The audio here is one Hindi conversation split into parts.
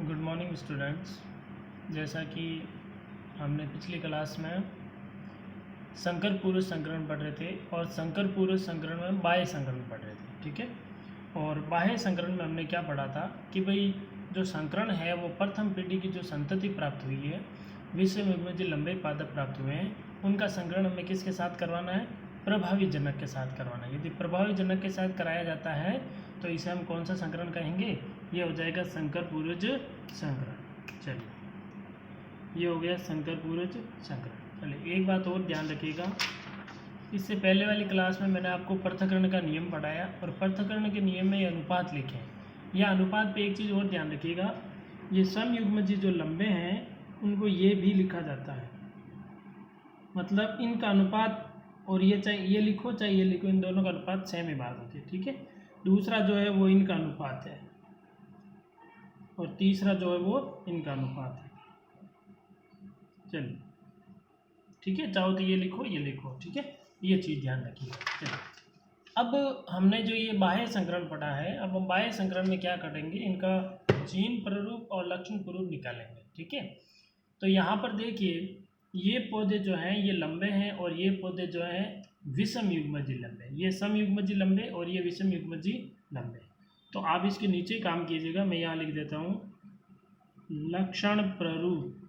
Good morning students. जैसा कि हमने पिछली क्लास में संकर पुरुष संकरण पढ़ रहे थे और संकर पुरुष संकरण में बाह्य संकरण पढ़ रहे थे, ठीक है। और बाह्य संकरण में हमने क्या पढ़ा था कि भाई जो संकरण है वो प्रथम पीढ़ी की जो संतति प्राप्त हुई है, विषम युग्मजीय लंबे पादप प्राप्त हुए हैं, उनका संकरण हमें किसके साथ करवाना है? प्रभावी जनक के साथ करवाना है। यदि प्रभावी जनक के साथ कराया जाता है तो इसे हम कौन सा संकरण कहेंगे? ये हो जाएगा संकर पूर्वज संकरण। चलिए, ये हो गया संकर पूर्वज संकरण। चलिए, एक बात और ध्यान रखिएगा, इससे पहले वाली क्लास में मैंने आपको पृथक्करण का नियम पढ़ाया और पृथक्करण के नियम में ये अनुपात लिखे हैं। यह अनुपात पे एक चीज़ और ध्यान रखिएगा, ये समयुग्मजीय जो लंबे हैं उनको ये भी लिखा जाता है, मतलब इनका अनुपात, और ये चाहे ये लिखो चाहे ये लिखो, इन दोनों का अनुपात सेम ही बात होती है, ठीक है। दूसरा जो है वो इनका अनुपात है और तीसरा जो है वो इनका अनुपात है। चलिए, ठीक है, चाहो तो ये लिखो ये लिखो, ठीक है, ये चीज़ ध्यान रखिएगा। चलिए, अब हमने जो ये बाह्य संकरण पढ़ा है, अब हम बाह्य संकरण में क्या करेंगे, इनका जीन प्ररूप और लक्षण प्ररूप निकालेंगे, ठीक है। तो यहाँ पर देखिए, ये पौधे जो हैं ये लंबे हैं और ये पौधे जो हैं विषम युग्मजीय लंबे, ये सम युग्मजीय लंबे और ये विषम युग्मजीय लंबे। तो आप इसके नीचे काम कीजिएगा, मैं यहाँ लिख देता हूँ लक्षण प्ररूप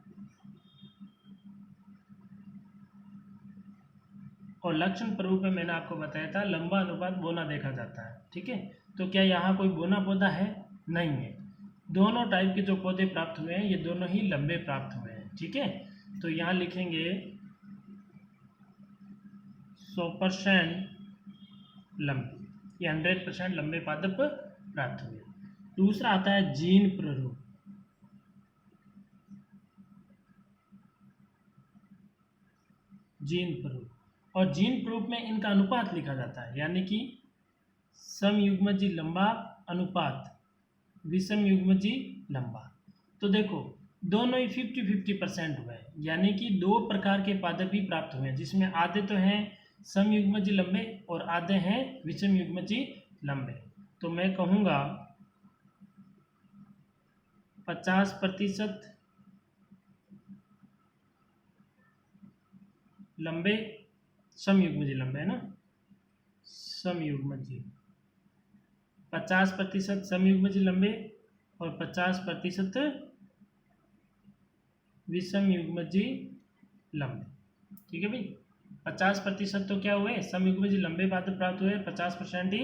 और लक्षण प्ररूप में मैंने आपको बताया था लंबा अनुपात बोना देखा जाता है, ठीक है। तो क्या यहाँ कोई बोना पौधा है? नहीं है। दोनों टाइप के जो पौधे प्राप्त हुए हैं ये दोनों ही लंबे प्राप्त हुए हैं, ठीक है। तो यहाँ लिखेंगे 100% लंबे, ये 100% लंबे पादप प्राप्त हुए। दूसरा आता है जीन प्ररूप, जीन प्ररूप, और जीन प्ररूप में इनका अनुपात लिखा जाता है, यानी कि समयुग्मजीय लंबा अनुपात विषम युग्मजीय लंबा। तो देखो, दोनों ही 50-50% हुए हैं, यानी कि दो प्रकार के पादप ही प्राप्त हुए हैं, जिसमें आधे तो हैं समयुग्मजीय लंबे और आधे हैं विषम युग्मजीय लंबे। तो मैं कहूँगा 50% लंबे समयुग्मजीय लंबे, है ना, समयुग्मजीय 50% समयुग्मजीय लंबे और 50% विषम युग्मजीय लंबे, ठीक है भाई। 50% तो क्या हुए? समयुग्मजीय लंबे पादप प्राप्त हुए, 50% ही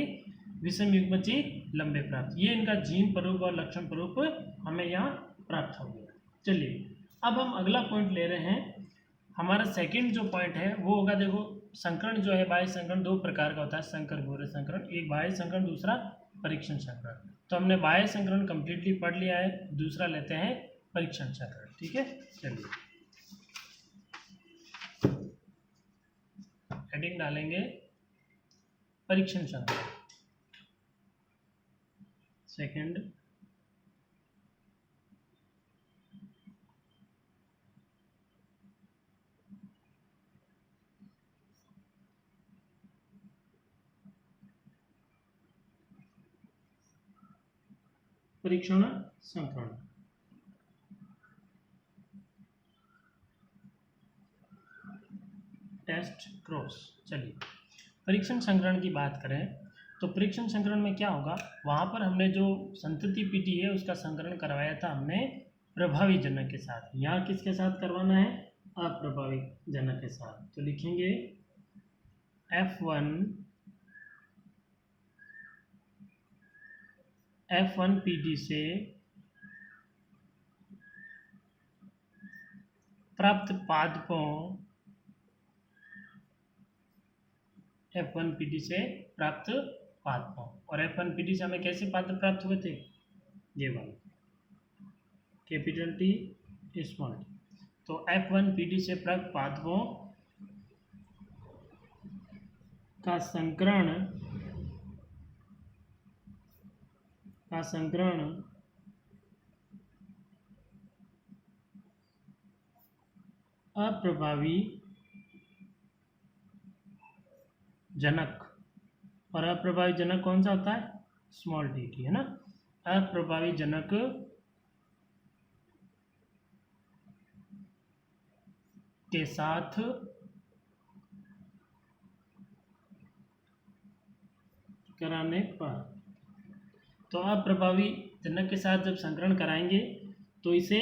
विषम युग्मजीय लंबे प्राप्त। ये इनका जीन प्ररूप और लक्षण प्ररूप हमें यहाँ प्राप्त हो गया। चलिए, अब हम अगला पॉइंट ले रहे हैं। हमारा सेकंड जो पॉइंट है वो होगा, देखो संकरण जो है बाह्य संकरण दो प्रकार का होता है, संकर पूर्व संकरण, एक बाह्य संकरण दूसरा परीक्षण संकरण। तो हमने बाह्य संकरण कंप्लीटली पढ़ लिया है, दूसरा लेते हैं परीक्षण संकरण, ठीक है। चलिए, हेडिंग डालेंगे परीक्षण संकरण सेकंड। परीक्षण संकरण, टेस्ट क्रॉस। चलिए, परीक्षण संकरण की बात करें तो परीक्षण संकरण में क्या होगा, वहाँ पर हमने जो संतति पीटी है उसका संकरण करवाया था हमने प्रभावी जनक के साथ। यहाँ किसके साथ करवाना है? अप्रभावी जनक के साथ। तो लिखेंगे F1 पीटी से प्राप्त पादपों, F1 पीटी से प्राप्त पादपों, और F1 पीटी से हमें कैसे पादप प्राप्त हुए थे? ये वाले कैपिटल टी स्मॉल टी। तो F1 पीटी से प्राप्त पादपों का संकरण अप्रभावी जनक, और अप्रभावी जनक कौन सा होता है? स्मॉल टी, है ना। अप्रभावी जनक के साथ कराने पर, तो अप्रभावी जनक के साथ जब संकरण कराएंगे तो इसे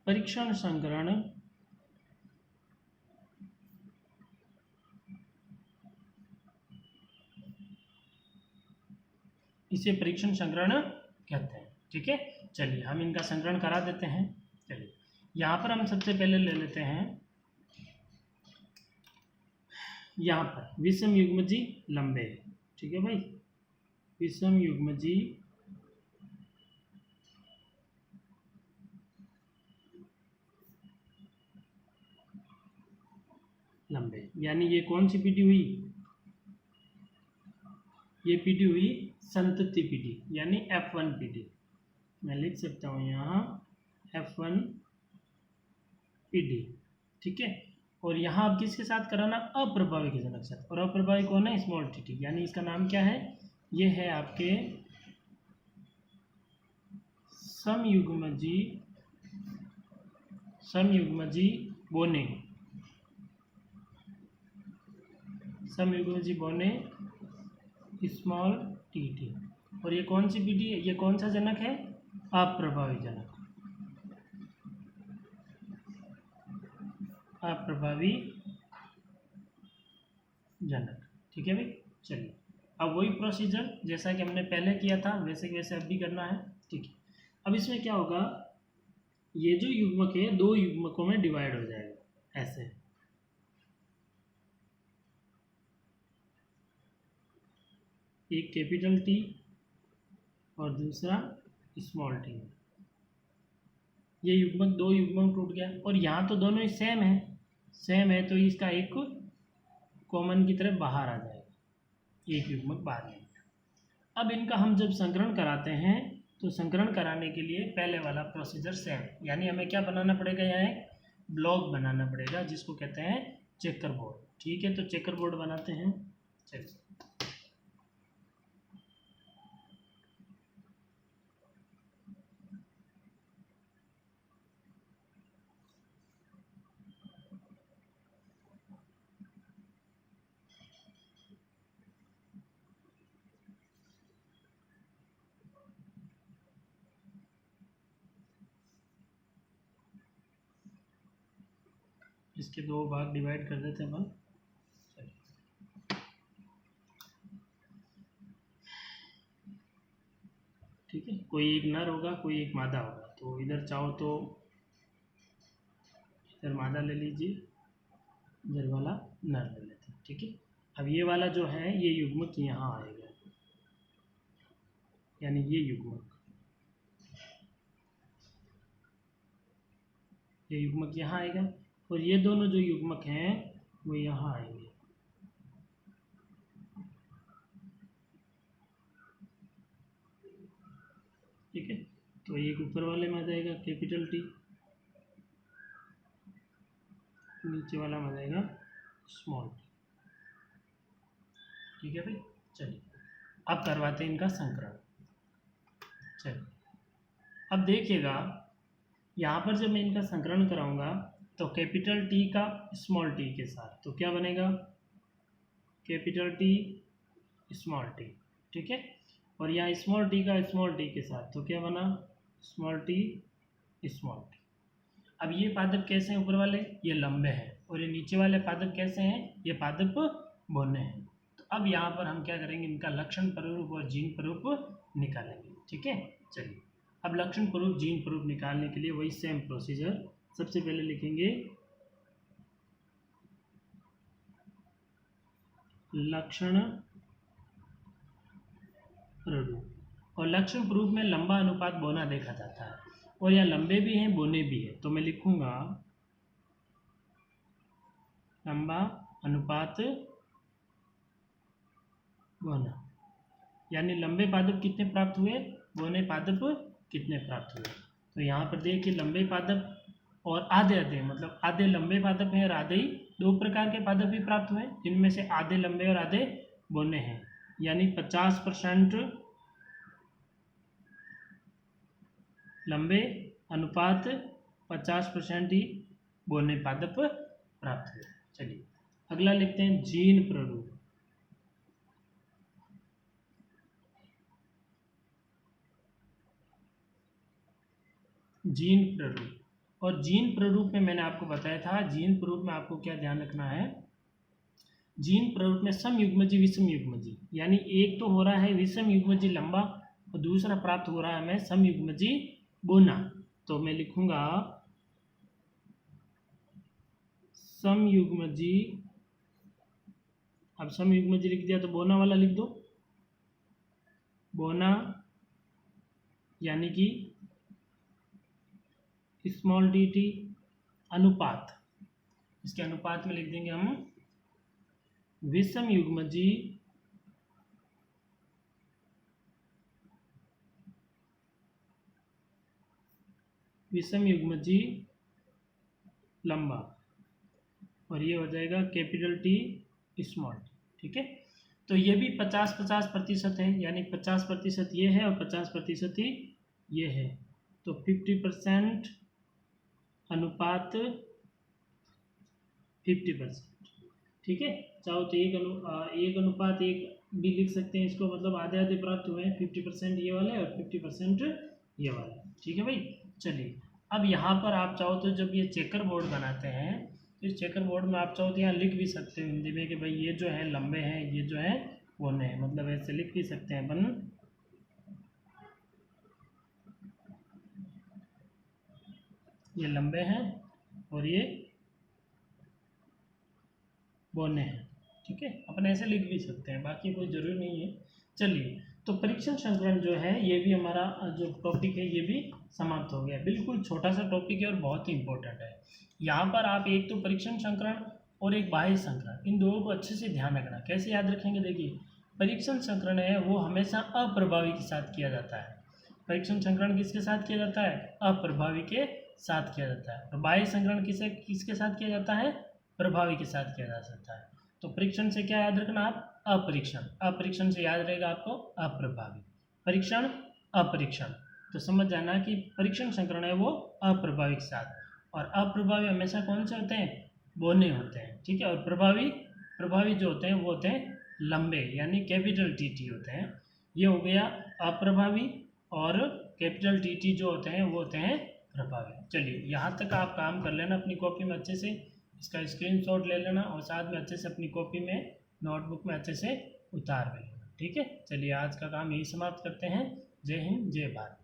परीक्षण संकरण कहते हैं। ठीक है, चलिए हम इनका संकरण करा देते हैं। चलिए यहाँ पर हम सबसे पहले ले लेते हैं, यहाँ पर विषम युग्मजी लंबे। ठीक है भाई, विषम युग्मजी लंबे, यानी ये कौन सी पीटी हुई, ये पीटी हुई संतति पीटी, यानी F1 पीटी। मैं लिख सकता हूँ यहाँ F1 पीटी। ठीक है, और यहाँ अब किसके साथ कराना, अप्रभावी के जनक साथ, और अप्रभावी कौन है, स्मॉल टी, यानी इसका नाम क्या है, ये है आपके समयुग्मजी बोने, समयुग्मजी बोने स्मॉल टी। और ये कौन सी पीटी है, ये कौन सा जनक है, अप्रभावी जनक, अप्रभावी जनक। ठीक है भाई, चलिए अब वही प्रोसीजर जैसा कि हमने पहले किया था वैसे कि वैसे अब भी करना है। ठीक है, अब इसमें क्या होगा, ये जो युग्मक है दो युग्मकों में डिवाइड हो जाएगा ऐसे, एक कैपिटल टी और दूसरा स्मॉल टी। ये युग्मक दो युग्मक टूट गया, और यहाँ तो दोनों ही सेम है तो इसका एक कॉमन की तरफ बाहर आ जाएगा, एक युग्मक बाहर नहीं। अब इनका हम जब संकरण कराते हैं तो संकरण कराने के लिए पहले वाला प्रोसीजर सेम, यानी हमें क्या बनाना पड़ेगा, यहाँ एक ब्लॉक बनाना पड़ेगा जिसको कहते हैं चेकर बोर्ड। ठीक है, तो चेकर बोर्ड बनाते हैं। चलिए इसके दो भाग डिवाइड कर देते हैं अपन। ठीक है, कोई एक नर होगा कोई एक मादा होगा, तो इधर चाहो तो इधर मादा ले लीजिए, इधर वाला नर ले लेते हैं। ठीक है, अब ये वाला जो है ये युग्मक यहाँ आएगा, यानी ये युग्मक यहाँ आएगा, और ये दोनों जो युग्मक हैं वो यहाँ आएंगे। ठीक है, तो एक ऊपर वाले में आ जाएगा कैपिटल टी, नीचे वाला में आ जाएगा स्मॉल टी। ठीक है भाई, चलिए अब करवाते हैं इनका संकरण। चलिए अब देखिएगा, यहाँ पर जब मैं इनका संकरण कराऊंगा तो कैपिटल टी का स्मॉल टी के साथ, तो क्या बनेगा, कैपिटल टी स्मॉल टी। ठीक है, और यहाँ स्मॉल टी का स्मॉल टी के साथ, तो क्या बना, स्मॉल टी स्मॉल टी। अब ये पादप कैसे हैं, ऊपर वाले ये लंबे हैं, और ये नीचे वाले पादप कैसे हैं, ये पादप बोने हैं। तो अब यहाँ पर हम क्या करेंगे, इनका लक्षण प्ररूप और जीन प्ररूप निकालेंगे। ठीक है, चलिए अब लक्षण प्ररूप जीन प्ररूप निकालने के लिए वही सेम प्रोसीजर, सबसे पहले लिखेंगे लक्षण प्ररूप, और लक्षण प्ररूप में लंबा अनुपात बोना देखा जाता है, और यहाँ लंबे भी हैं बोने भी है, तो मैं लिखूंगा लंबा अनुपात बोना, यानी लंबे पादप कितने प्राप्त हुए, बोने पादप कितने प्राप्त हुए। तो यहाँ पर देखिए लंबे पादप और आधे आधे, मतलब आधे लंबे पादप हैं और आधे ही दो प्रकार के पादप भी प्राप्त हुए, जिनमें से आधे लंबे और आधे बोने हैं, यानी 50% लंबे अनुपात 50% ही बोने पादप प्राप्त हुए। चलिए अगला लिखते हैं जीन प्रारूप। जीन प्रारूप, और जीन प्रारूप में मैंने आपको बताया था, जीन प्रारूप में आपको क्या ध्यान रखना है, जीन प्रारूप में सम युग्मजी विषम युग्मजी, यानी एक तो हो रहा है विषम युग्मजी लंबा और दूसरा प्राप्त हो रहा है हमें सम युग्मजी बोना। तो मैं लिखूंगा सम युग्मजी, अब सम युग्मजी लिख दिया तो बोना वाला लिख दो, बोना यानी कि स्मॉल डी टी अनुपात, इसके अनुपात में लिख देंगे हम विषम युग्मजी लंबा, और ये हो जाएगा कैपिटल टी स्मॉल टी। ठीक है, तो ये भी 50-50% है, यानी 50% ये है और 50% ही ये है, तो 50% अनुपात 50%। ठीक है, चाहो तो एक अनुपात एक भी लिख सकते हैं इसको, मतलब आधे आधे प्राप्त हुए हैं, 50% ये वाले और 50% ये वाले। ठीक है भाई, चलिए अब यहाँ पर आप चाहो तो जब ये चेकर बोर्ड बनाते हैं तो इस चेकर बोर्ड में आप चाहो तो यहाँ लिख भी सकते हो हिंदी में कि भाई ये जो है लंबे हैं, ये जो है बोने हैं, मतलब ऐसे लिख भी सकते हैं अपन, ये लंबे हैं और ये बोने हैं। ठीक है, अपन ऐसे लिख भी सकते हैं, बाकी कोई ज़रूरी नहीं है। चलिए, तो परीक्षण संकरण जो है ये भी हमारा जो टॉपिक है ये भी समाप्त हो गया। बिल्कुल छोटा सा टॉपिक है और बहुत ही इंपॉर्टेंट है। यहाँ पर आप एक तो परीक्षण संकरण और एक बाह्य संकरण, इन दोनों को अच्छे से ध्यान रखना। कैसे याद रखेंगे, देखिए परीक्षण संकरण है वो हमेशा अप्रभावी के साथ किया जाता है। परीक्षण संकरण किसके साथ किया जाता है, अप्रभावी के साथ किया जाता है। और बाह्य संकरण किसके साथ किया जाता है, प्रभावी के साथ किया जा सकता है। तो परीक्षण से क्या याद रखना आप, अपरीक्षण, अपरीक्षण से याद रहेगा आपको अप्रभावी, परीक्षण अपरीक्षण। तो समझ जाना कि परीक्षण संकरण है वो अप्रभावी के साथ, और अप्रभावी हमेशा कौन से होते हैं, बोने होते हैं। ठीक है, और प्रभावी जो होते हैं वो होते हैं लंबे, यानी कैपिटल टी होते हैं। ये हो गया अप्रभावी, और कैपिटल टी जो होते हैं वो होते हैं प्रभावी। चलिए यहाँ तक आप काम कर लेना अपनी कॉपी में अच्छे से, इसका स्क्रीनशॉट ले लेना और साथ में अच्छे से अपनी कॉपी में नोटबुक में अच्छे से उतार भी लेना। ठीक है, चलिए आज का काम यही समाप्त करते हैं। जय हिंद, जय भारत।